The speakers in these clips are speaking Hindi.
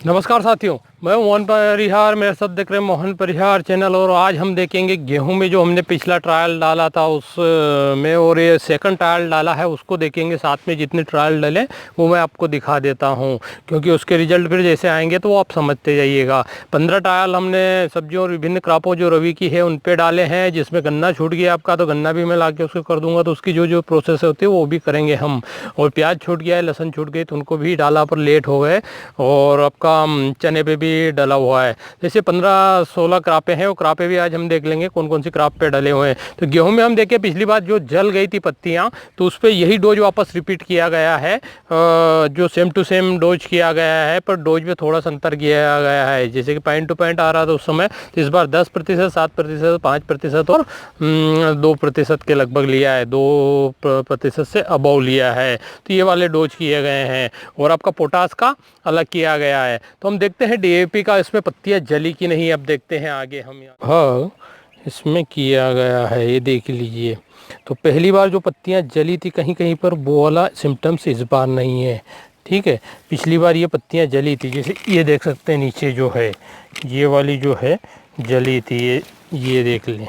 नमस्कार साथियों, मैं हूं मोहन परिहार। मेरे साथ देख रहे हैं मोहन परिहार चैनल। और आज हम देखेंगे गेहूं में जो हमने पिछला ट्रायल डाला था उस में, और ये सेकंड ट्रायल डाला है उसको देखेंगे। साथ में जितने ट्रायल डाले वो मैं आपको दिखा देता हूं, क्योंकि उसके रिजल्ट फिर जैसे आएंगे तो वो आप समझते जाइएगा। 15 ट्रायल हमने सब्जियों और विभिन्न क्रॉपों जो रवि की है उन पर डाले हैं। जिसमें गन्ना छूट गया आपका, तो गन्ना भी मैं ला के उसको कर दूँगा, तो उसकी जो जो प्रोसेस होती है वो भी करेंगे हम। और प्याज छूट गया है, लहसुन छूट गई, तो उनको भी डाला पर लेट हो गए। और आपका चने पे भी डला हुआ है। जैसे 15-16 क्रापे हैं, वो क्रापे भी आज हम देख लेंगे कौन कौन सी क्राप पे डले हुए हैं। तो गेहूं में हम देखें पिछली बार जो जल गई थी पत्तियां, तो उस पर यही डोज वापस रिपीट किया गया है, जो सेम टू सेम डोज किया गया है, पर डोज में थोड़ा सा अंतर किया गया है। जैसे कि पॉइंट टू पॉइंट आ रहा था उस समय, तो इस बार 10%, 7%, 5% और 2% के लगभग लिया है, 2% से अबव लिया है। तो ये वाले डोज किए गए हैं। और आपका पोटास का अलग किया गया है। तो हम देखते हैं डीएपी का इसमें पत्तियां जली कि नहीं। अब देखते हैं आगे हम हाँ, इसमें किया गया है, ये देख लीजिए। तो पहली बार जो पत्तियां जली थी कहीं कहीं पर, वो वाला सिम्टम्स इस बार नहीं है। ठीक है, पिछली बार ये पत्तियां जली थी, जैसे ये देख सकते हैं नीचे जो है, ये वाली जो है जली थी, ये देख लें,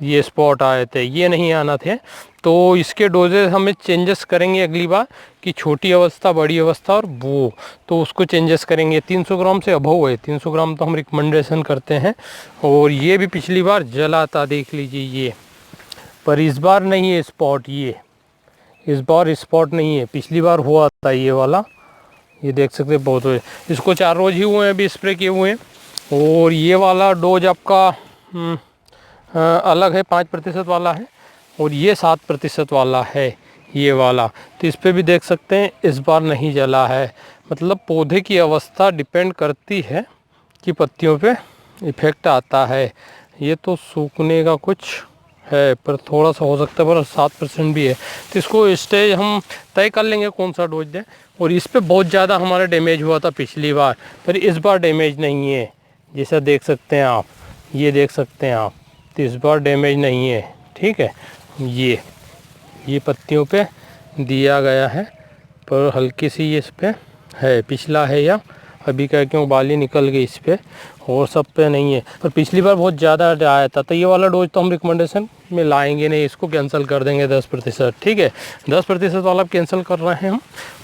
ये स्पॉट आए थे, ये नहीं आना थे। तो इसके डोजेज हमें चेंजेस करेंगे अगली बार, कि छोटी अवस्था, बड़ी अवस्था और वो, तो उसको चेंजेस करेंगे। 300 ग्राम से अबव है, 300 ग्राम तो हम रिकमेंडेशन करते हैं। और ये भी पिछली बार जला था, देख लीजिए ये, पर इस बार नहीं है स्पॉट, ये इस बार स्पॉट नहीं है, पिछली बार हुआ था ये वाला। ये देख सकते हैं बहुत हुए, इसको 4 रोज ही हुए हैं अभी स्प्रे किए हुए हैं। और ये वाला डोज आपका अलग है, 5% वाला है, और ये 7% वाला है ये वाला। तो इस पर भी देख सकते हैं इस बार नहीं जला है। मतलब पौधे की अवस्था डिपेंड करती है कि पत्तियों पे इफ़ेक्ट आता है। ये तो सूखने का कुछ है, पर थोड़ा सा हो सकता है, पर 7% भी है। तो इसको स्टेज हम तय कर लेंगे कौन सा डोज दें। और इस पे बहुत ज़्यादा हमारा डैमेज हुआ था पिछली बार, पर इस बार डैमेज नहीं है, जैसा देख सकते हैं आप, ये देख सकते हैं आप। तो इस बार डैमेज नहीं है। ठीक है, ये पत्तियों पे दिया गया है, पर हल्की सी ये इस पे है, पिछला है या अभी का, क्यों बाली निकल गई इस पे, और सब पे नहीं है। पर पिछली बार बहुत ज़्यादा आया था। तो ये वाला डोज तो हम रिकमेंडेशन में लाएंगे नहीं, इसको कैंसिल कर देंगे 10%। ठीक है, 10% वाला कैंसिल कर रहे हैं हम।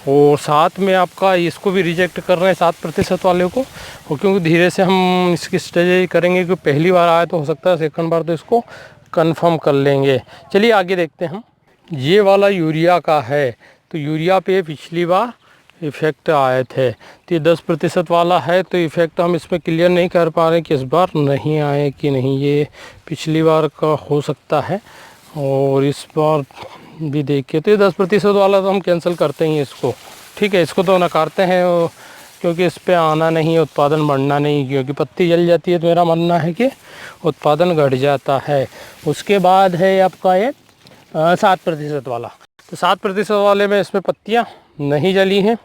और साथ में आपका इसको भी रिजेक्ट कर रहे हैं 7% वाले को। और क्योंकि धीरे से हम इसकी स्टेज करेंगे, क्योंकि पहली बार आया तो हो सकता है सेकंड बार तो इसको कंफर्म कर लेंगे। चलिए आगे देखते हैं हम। ये वाला यूरिया का है, तो यूरिया पे पिछली बार इफ़ेक्ट आए थे। तो ये 10% वाला है, तो इफ़ेक्ट हम इसमें क्लियर नहीं कर पा रहे कि इस बार नहीं आए कि नहीं, ये पिछली बार का हो सकता है। और इस बार भी देखिए, तो ये 10% वाला तो हम कैंसिल करते ही इसको। ठीक है, इसको तो नकारते हैं, क्योंकि इस पर आना नहीं है, उत्पादन बढ़ना नहीं, क्योंकि पत्ती जल जाती है। तो मेरा मानना है कि उत्पादन घट जाता है। उसके बाद है आपका ये 7% वाला। तो 7% वाले में इसमें पत्तियाँ नहीं जली हैं,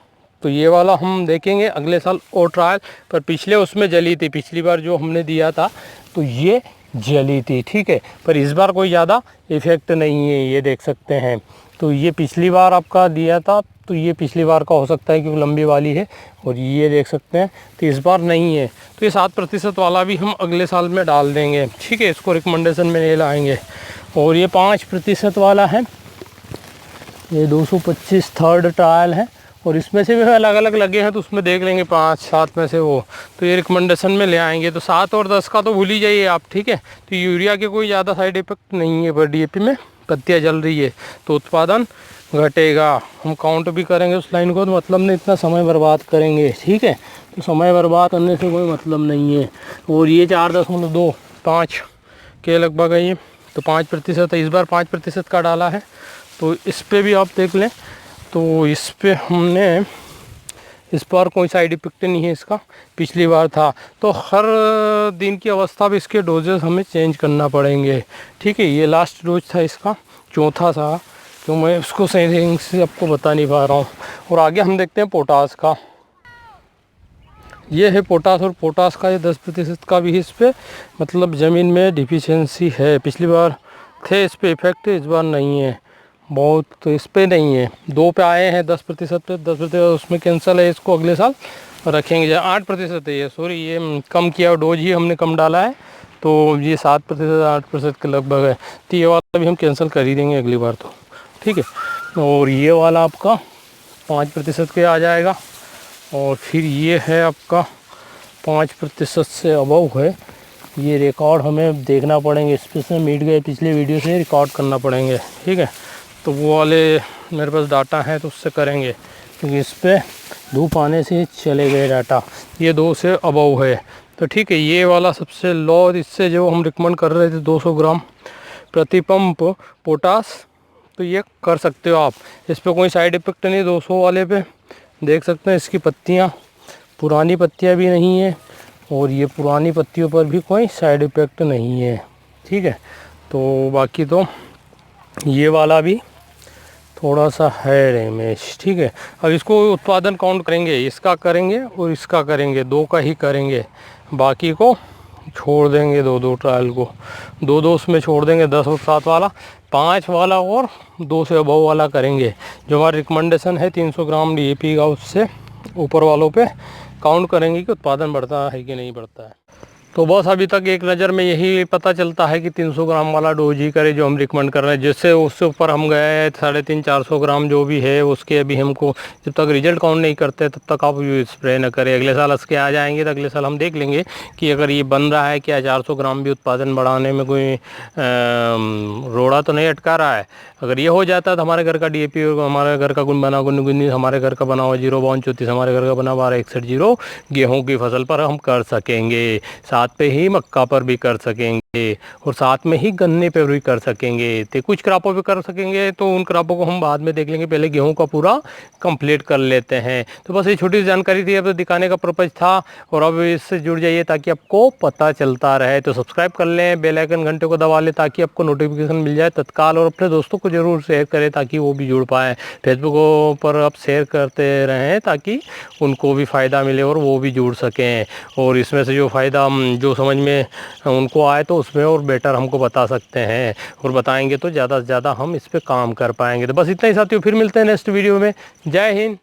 तो ये वाला हम देखेंगे अगले साल और ट्रायल। पर पिछले उसमें जली थी, पिछली बार जो हमने दिया था तो ये जली थी। ठीक है, पर इस बार कोई ज़्यादा इफ़ेक्ट नहीं है, ये देख सकते हैं। तो ये पिछली बार आपका दिया था, तो ये पिछली बार का हो सकता है क्योंकि लंबी वाली है। और ये देख सकते हैं, तो इस बार नहीं है। तो ये 7% वाला भी हम अगले साल में डाल देंगे। ठीक है, इसको रिकमेंडेशन में ले लाएंगे। और ये 5% वाला है, ये 225 थर्ड ट्रायल है। और इसमें से भी अलग अलग लगे हैं, तो उसमें देख लेंगे 5-7 में से वो, तो ये रिकमेंडेशन में ले आएंगे। तो 7 और 10 का तो भूल ही जाइए आप। ठीक है, तो यूरिया के कोई ज़्यादा साइड इफेक्ट नहीं है, पर डीएपी में पत्तियाँ जल रही है तो उत्पादन घटेगा। हम काउंट भी करेंगे उस लाइन को, तो मतलब नहीं इतना समय बर्बाद करेंगे। ठीक है, तो समय बर्बाद करने से कोई मतलब नहीं है। और ये 4.25 के लगभग है ये, तो 5% है, इस बार 5% का डाला है। तो इस पर भी आप देख लें, तो इस पे हमने इस बार कोई साइड इफेक्ट नहीं है इसका, पिछली बार था। तो हर दिन की अवस्था में इसके डोजेस हमें चेंज करना पड़ेंगे। ठीक है, ये लास्ट डोज था इसका, चौथा था, तो मैं उसको सही से आपको बता नहीं पा रहा हूँ। और आगे हम देखते हैं पोटास का। ये है पोटास, और पोटास का ये 10% का भी इस पर मतलब ज़मीन में डिफिशियंसी है। पिछली बार थे इस पर इफेक्ट, इस बार नहीं है बहुत। तो इस पे नहीं है, 2 पे आए हैं 10% पे, 10% उसमें कैंसिल है, इसको अगले साल रखेंगे। 8% है ये, सॉरी ये कम किया, डोज ही हमने कम डाला है, तो ये 7% 8% के लगभग है। तो ये वाला भी हम कैंसिल कर ही देंगे अगली बार तो, ठीक है। और ये वाला आपका 5% के आ जाएगा। और फिर ये है आपका 5% से अबव है, ये रिकॉर्ड हमें देखना पड़ेंगे, इस पर से मिट गए पिछले वीडियो से रिकॉर्ड करना पड़ेंगे, ठीक है। तो वो वाले मेरे पास डाटा है तो उससे करेंगे, क्योंकि इस पर धूप आने से चले गए डाटा। ये 2 से अबव है तो ठीक है। ये वाला सबसे लो, इससे जो हम रिकमेंड कर रहे थे 200 ग्राम प्रति पंप पोटास, तो ये कर सकते हो आप। इस पर कोई साइड इफ़ेक्ट नहीं, 200 वाले पे देख सकते हैं इसकी पत्तियाँ, पुरानी पत्तियाँ भी नहीं है, और ये पुरानी पत्तियों पर भी कोई साइड इफ़ेक्ट नहीं है, ठीक है। तो बाकी तो ये वाला भी थोड़ा सा है डैमेज, ठीक है। अब इसको उत्पादन काउंट करेंगे, इसका करेंगे और इसका करेंगे, 2 का ही करेंगे, बाकी को छोड़ देंगे, 2 ट्रायल को 2 उसमें छोड़ देंगे, 10 और 7 वाला, 5 वाला और 2 से अबव वाला करेंगे। जो हमारा रिकमेंडेशन है 300 ग्राम DAP का, उससे ऊपर वालों पे काउंट करेंगे कि उत्पादन बढ़ता है कि नहीं बढ़ता है। तो बस अभी तक एक नज़र में यही पता चलता है कि 300 ग्राम वाला डोज ही करे जो हम रिकमेंड कर रहे हैं। जिससे उससे ऊपर हम गए 350-400 ग्राम जो भी है उसके, अभी हमको जब तक रिजल्ट काउंट नहीं करते तब तक आप स्प्रे न करें। अगले साल इसके आ जाएंगे तो अगले साल हम देख लेंगे कि अगर ये बन रहा है क्या, 400 ग्राम भी उत्पादन बढ़ाने में कोई रोड़ा तो नहीं अटका रहा है। अगर ये हो जाता है तो हमारे घर का DAP, हमारे घर का गुण बना गुन्नी, हमारे घर का बना हुआ 05234, हमारे घर का बना 1261 गेहूँ की फसल पर हम कर सकेंगे, साथ पे ही मक्का पर भी कर सकेंगे, और साथ में ही गन्ने पर भी कर सकेंगे। तो कुछ क्रॉपों पे कर सकेंगे, तो उन क्रॉपों को हम बाद में देख लेंगे, पहले गेहूं का पूरा कंप्लीट कर लेते हैं। तो बस ये छोटी सी जानकारी थी, अब तो दिखाने का पर्पज था, और अब इससे जुड़ जाइए ताकि आपको पता चलता रहे। तो सब्सक्राइब कर लें, बेल आइकन घंटे को दबा लें ताकि आपको नोटिफिकेशन मिल जाए तत्काल, और अपने दोस्तों को ज़रूर शेयर करें ताकि वो भी जुड़ पाएँ। फेसबुक पर आप शेयर करते रहें ताकि उनको भी फ़ायदा मिले और वो भी जुड़ सकें, और इसमें से जो फ़ायदा जो समझ में उनको आए तो उसमें और बेटर हमको बता सकते हैं, और बताएंगे तो ज़्यादा से ज़्यादा हम इस पे काम कर पाएंगे। तो बस इतना ही साथियों, फिर मिलते हैं नेक्स्ट वीडियो में। जय हिंद।